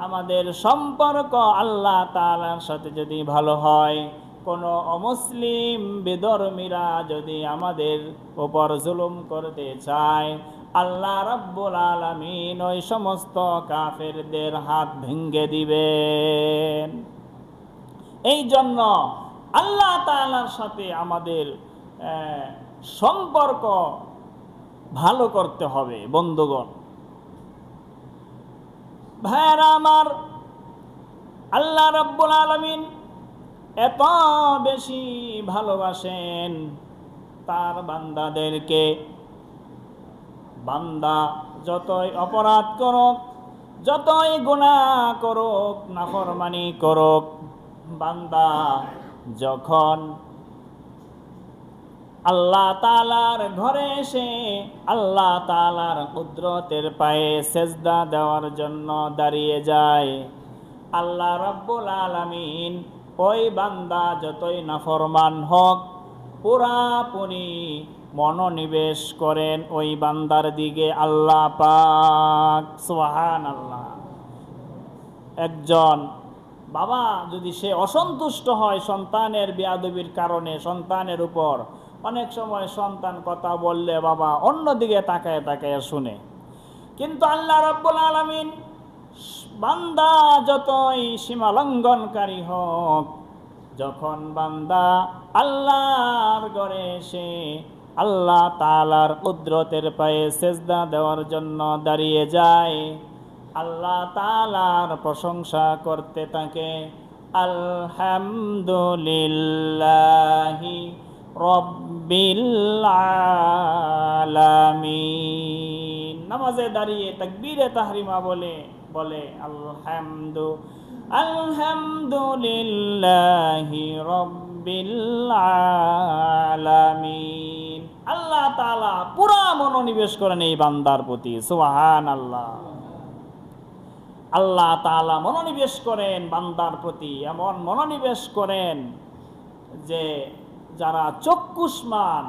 আমাদের সম্পর্ক আল্লাহ তাআলার সাথে যদি ভালো হয়, কোনো অমুসলিম বিধর্মীরা যদি আমাদের উপর জুলুম করতে চায়, আল্লাহ রাব্বুল আলামিন ওই সমস্ত কাফেরদের হাত ভেঙে দিবেন। এই জন্য আল্লাহ তাআলার সাথে আমাদের সম্পর্ক ভালো করতে হবে। বন্ধুগণ, ভাইরা আমার, আল্লাহ রাব্বুল আলামিন এত বেশি ভালোবাসেন তার বান্দাদেরকে। বান্দা যতই অপরাধ করুক, যতই গুনাহ করুক, নাফরমানি করুক, বান্দা যখন আল্লাহ তাআলার ঘরে এসে আল্লাহ তাআলার কুদরতের পায়ে সেজদা দেওয়ার জন্য দাঁড়িয়ে যায়, আল্লাহ রাব্বুল আলামিন ওই বান্দা যতই নাফরমান হোক পুরাপুরি মনোনিবেশ করেন ওই বান্দার দিকে আল্লাহ পাক। সুবহানাল্লাহ। একজন বাবা যদি সে অসন্তুষ্ট হয় সন্তানের বেয়াদবির কারণে, সন্তানের উপর অনেক সময় সন্তান কথা বললে বাবা অন্যদিকে তাকায় তাকায় শুনে, কিন্তু আল্লাহ রাব্বুল আলামিন বান্দা যতই সীমা লঙ্ঘনকারী হোক, যখন বান্দা আল্লাহর ঘরে এসে আল্লাহ তাআলার কুদরতের পায়ে সেজদা দেওয়ার জন্য দাঁড়িয়ে যায়, আল্লাহ তাআলার প্রশংসা করতে থাকে, আলহামদুলিল্লাহি রব্বিল আলামিন। নামাজে দাঁড়িয়ে তাকবীরে তাহরিমা বলে আলহামদুলিল্লাহি রব্বিল আলামিন। আল্লাহ তাআলা পুরা মনোনিবেশ করেন এই বান্দার প্রতি। সুবহানাল্লাহ। আল্লাহ তাআলা মনোনিবেশ করেন বান্দার প্রতি, এমন মনোনিবেশ করেন যে যারা চক্ষুষ্মান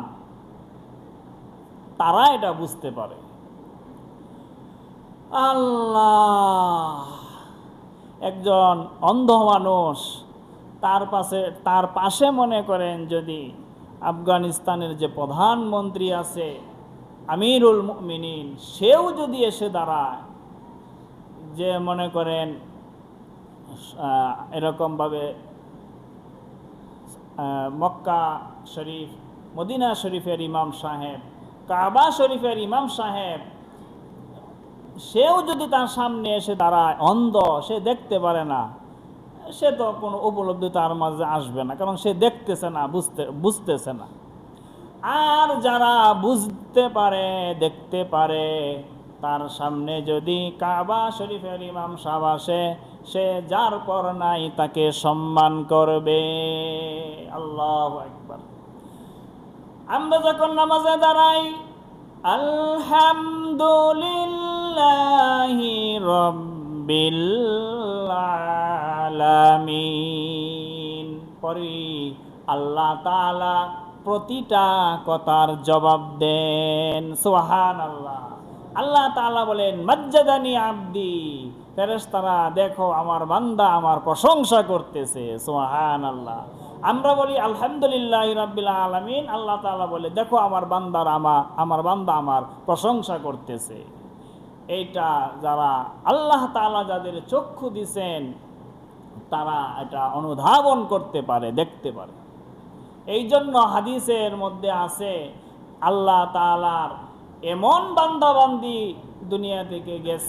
তারা এটা বুঝতে পারে। আল্লাহ, একজন অন্ধ মানুষ, তার পাশে মনে করেন যদি আফগানিস্তানের যে প্রধানমন্ত্রী আছে আমিরুল মুমিনিন, সেও যদি এসে দাঁড়ায়, যে মনে করেন এরকমভাবে মক্কা শরীফ, মদিনা শরীফের ইমাম সাহেব, কাবা শরীফের ইমাম সাহেব, সেও যদি তার সামনে এসে দাঁড়ায়, অন্ধ, সে দেখতে পারে না, সে তো কোনো উপলব্ধি তার মাঝে আসবে না, কারণ সে দেখতেছে না, বুঝতেছে না। আর যারা বুঝতে পারে, দেখতে পারে, তার সামনে যদি কাবা শরীফের ইমাম সাহেব আসে, সে যার পর নাই তাকে সম্মান করবে। আল্লাহু আকবার। আমরা যখন নামাজে দাঁড়াই, আলহামদুলিল্লাহি রব্বিল আলামিন পড়ি, আল্লাহ তাআলা প্রতিটা কথার জবাব দেন। সুবহানাল্লাহ। আল্লাহ তাআলা বলেন, মাজ্জাদানি আবদি, ফেরেশতারা দেখো আমার বান্দা আমার প্রশংসা করতেছে। সুবহানাল্লাহ। আমরা বলি আলহামদুলিল্লাহি রাব্বিল আলামিন, আল্লাহ তাআলা বলে দেখো আমার বান্দা আমার প্রশংসা করতেছে। এইটা যারা আল্লাহ তাআলা যাদের চক্ষু দিয়েছেন তারা এটা অনুধাবন করতে পারে, দেখতে পারে। এই জন্য হাদিসের মধ্যে আছে আল্লাহ তাআলার এমন বান্দা বান্দি দুনিয়া থেকে গেছে